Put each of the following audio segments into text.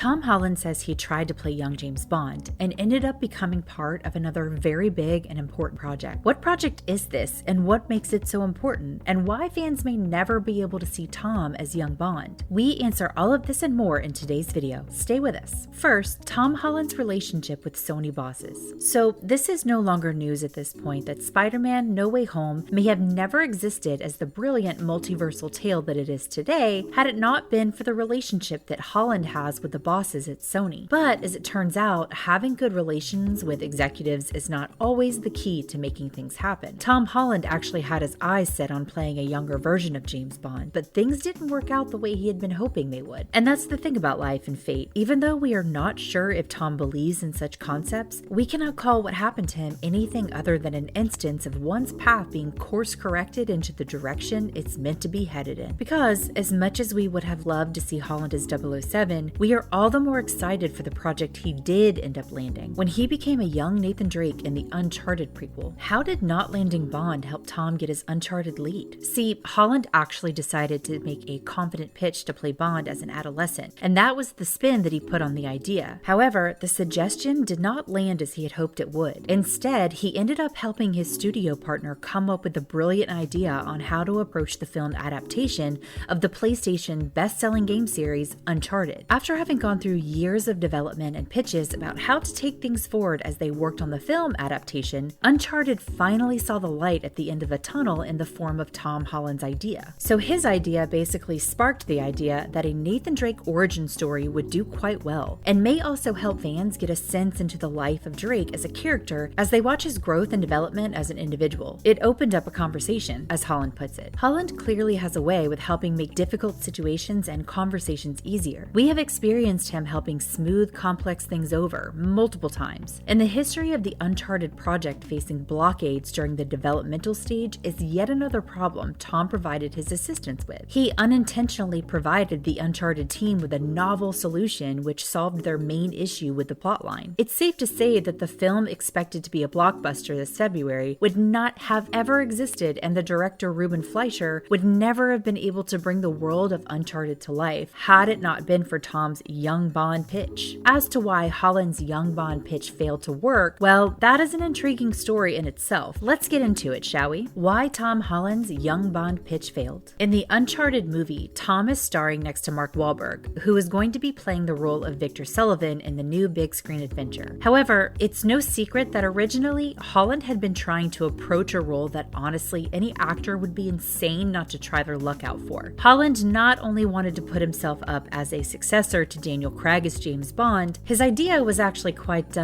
Tom Holland says he tried to play young James Bond and ended up becoming part of another very big and important project. What project is this, and what makes it so important, and why fans may never be able to see Tom as young Bond? We answer all of this and more in today's video. Stay with us. First, Tom Holland's relationship with Sony bosses. So this is no longer news at this point that Spider-Man No Way Home may have never existed as the brilliant multiversal tale that it is today had it not been for the relationship that Holland has with the bosses at Sony. But as it turns out, having good relations with executives is not always the key to making things happen. Tom Holland actually had his eyes set on playing a younger version of James Bond, but things didn't work out the way he had been hoping they would. And that's the thing about life and fate. Even though we are not sure if Tom believes in such concepts, we cannot call what happened to him anything other than an instance of one's path being course-corrected into the direction it's meant to be headed in. Because, as much as we would have loved to see Holland as 007, we are all the more excited for the project he did end up landing. When he became a young Nathan Drake in the Uncharted prequel, how did not landing Bond help Tom get his Uncharted lead? See, Holland actually decided to make a confident pitch to play Bond as an adolescent, and that was the spin that he put on the idea. However, the suggestion did not land as he had hoped it would. Instead, he ended up helping his studio partner come up with a brilliant idea on how to approach the film adaptation of the PlayStation best-selling game series Uncharted. After having gone through years of development and pitches about how to take things forward as they worked on the film adaptation, Uncharted finally saw the light at the end of a tunnel in the form of Tom Holland's idea. So his idea basically sparked the idea that a Nathan Drake origin story would do quite well, and may also help fans get a sense into the life of Drake as a character as they watch his growth and development as an individual. It opened up a conversation, as Holland puts it. Holland clearly has a way with helping make difficult situations and conversations easier. We have experienced him helping smooth complex things over multiple times. And the history of the Uncharted project facing blockades during the developmental stage is yet another problem Tom provided his assistance with. He unintentionally provided the Uncharted team with a novel solution which solved their main issue with the plotline. It's safe to say that the film, expected to be a blockbuster this February, would not have ever existed, and the director Ruben Fleischer would never have been able to bring the world of Uncharted to life had it not been for Tom's young Bond pitch. As to why Holland's young Bond pitch failed to work, well, that is an intriguing story in itself. Let's get into it, shall we? Why Tom Holland's young Bond pitch failed. In the Uncharted movie, Tom is starring next to Mark Wahlberg, who is going to be playing the role of Victor Sullivan in the new big screen adventure. However, it's no secret that originally Holland had been trying to approach a role that honestly any actor would be insane not to try their luck out for. Holland not only wanted to put himself up as a successor to Daniel Craig as James Bond, his idea was actually quite,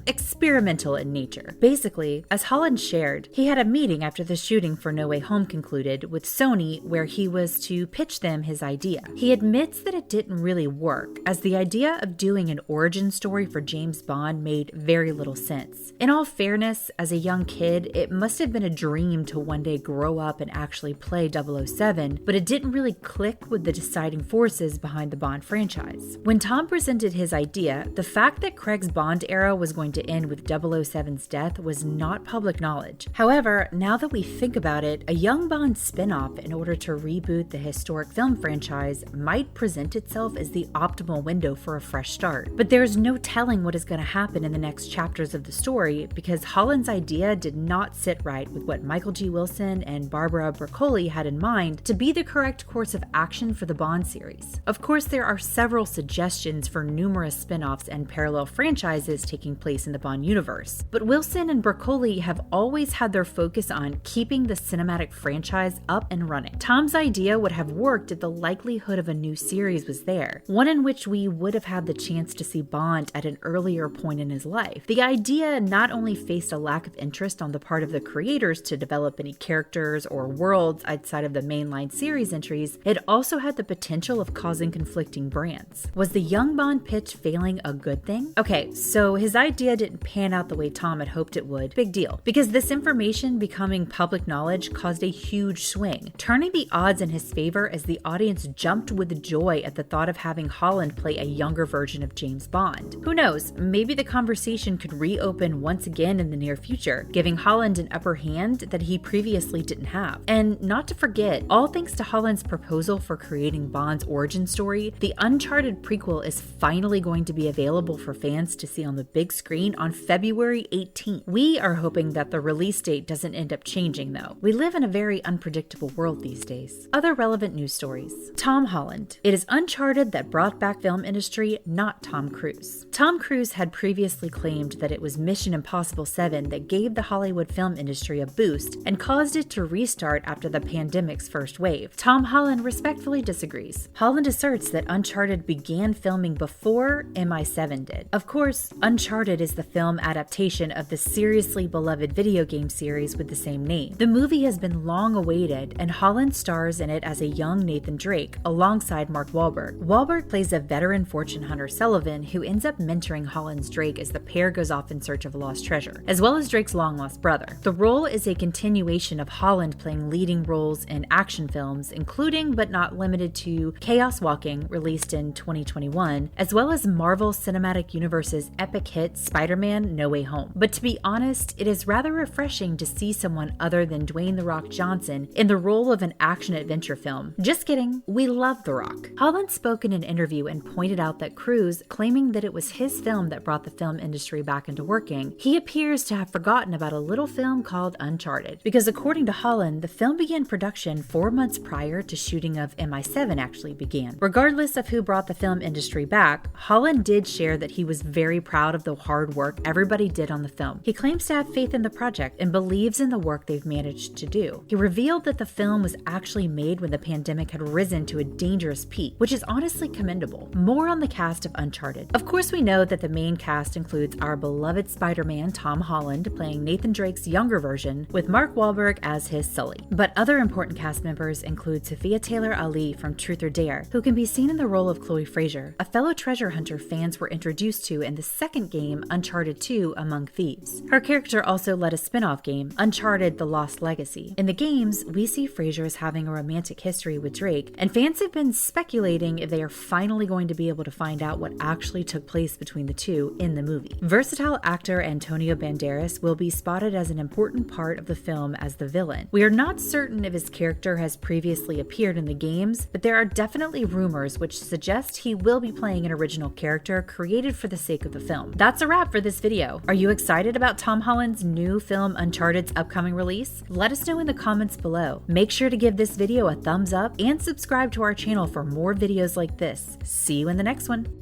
experimental in nature. Basically, as Holland shared, he had a meeting after the shooting for No Way Home concluded with Sony where he was to pitch them his idea. He admits that it didn't really work, as the idea of doing an origin story for James Bond made very little sense. In all fairness, as a young kid, it must have been a dream to one day grow up and actually play 007, but it didn't really click with the deciding forces behind the Bond franchise. When Tom presented his idea, the fact that Craig's Bond era was going to end with 007's death was not public knowledge. However, now that we think about it, a young Bond spin-off in order to reboot the historic film franchise might present itself as the optimal window for a fresh start. But there's no telling what is going to happen in the next chapters of the story, because Holland's idea did not sit right with what Michael G. Wilson and Barbara Broccoli had in mind to be the correct course of action for the Bond series. Of course, there are several suggestions for numerous spin-offs and parallel franchises taking place in the Bond universe, but Wilson and Broccoli have always had their focus on keeping the cinematic franchise up and running. Tom's idea would have worked if the likelihood of a new series was there, one in which we would have had the chance to see Bond at an earlier point in his life. The idea not only faced a lack of interest on the part of the creators to develop any characters or worlds outside of the mainline series entries, it also had the potential of causing conflicting brands. Was the young Bond pitch failing a good thing? Okay, so his idea didn't pan out the way Tom had hoped it would. Big deal, because this information becoming public knowledge caused a huge swing, turning the odds in his favor as the audience jumped with joy at the thought of having Holland play a younger version of James Bond. Who knows, maybe the conversation could reopen once again in the near future, giving Holland an upper hand that he previously didn't have. And not to forget, all thanks to Holland's proposal for creating Bond's origin story, the Uncharted prequel prequel is finally going to be available for fans to see on the big screen on February 18th. We are hoping that the release date doesn't end up changing though. We live in a very unpredictable world these days. Other relevant news stories. Tom Holland. It is Uncharted that brought back film industry, not Tom Cruise. Tom Cruise had previously claimed that it was Mission Impossible 7 that gave the Hollywood film industry a boost and caused it to restart after the pandemic's first wave. Tom Holland respectfully disagrees. Holland asserts that Uncharted began filming before MI7 did. Of course, Uncharted is the film adaptation of the seriously beloved video game series with the same name. The movie has been long awaited, and Holland stars in it as a young Nathan Drake alongside Mark Wahlberg. Wahlberg plays a veteran fortune hunter Sullivan who ends up mentoring Holland's Drake as the pair goes off in search of a lost treasure, as well as Drake's long-lost brother. The role is a continuation of Holland playing leading roles in action films, including but not limited to Chaos Walking, released in 2021, as well as Marvel Cinematic Universe's epic hit SpiderMan No Way Home. But to be honest, it is rather refreshing to see someone other than Dwayne "The Rock" Johnson in the role of an action-adventure film. Just kidding, we love The Rock. Holland spoke in an interview and pointed out that Cruise, claiming that it was his film that brought the film industry back into working, he appears to have forgotten about a little film called Uncharted. Because according to Holland, the film began production 4 months prior to shooting of MI7 actually began. Regardless of who brought the film industry back, Holland did share that he was very proud of the hard work everybody did on the film. He claims to have faith in the project and believes in the work they've managed to do. He revealed that the film was actually made when the pandemic had risen to a dangerous peak, which is honestly commendable. More on the cast of Uncharted. Of course, we know that the main cast includes our beloved Spider-Man Tom Holland playing Nathan Drake's younger version, with Mark Wahlberg as his Sully. But other important cast members include Sophia Taylor-Ali from Truth or Dare, who can be seen in the role of Chloe Fraser, a fellow treasure hunter fans were introduced to in the second game, Uncharted 2 Among Thieves. Her character also led a spin-off game, Uncharted: The Lost Legacy. In the games, we see Fraser as having a romantic history with Drake, and fans have been speculating if they are finally going to be able to find out what actually took place between the two in the movie. Versatile actor Antonio Banderas will be spotted as an important part of the film as the villain. We are not certain if his character has previously appeared in the games, but there are definitely rumors which suggest he will be playing an original character created for the sake of the film. That's a wrap for this video. Are you excited about Tom Holland's new film Uncharted's upcoming release? Let us know in the comments below. Make sure to give this video a thumbs up and subscribe to our channel for more videos like this. See you in the next one.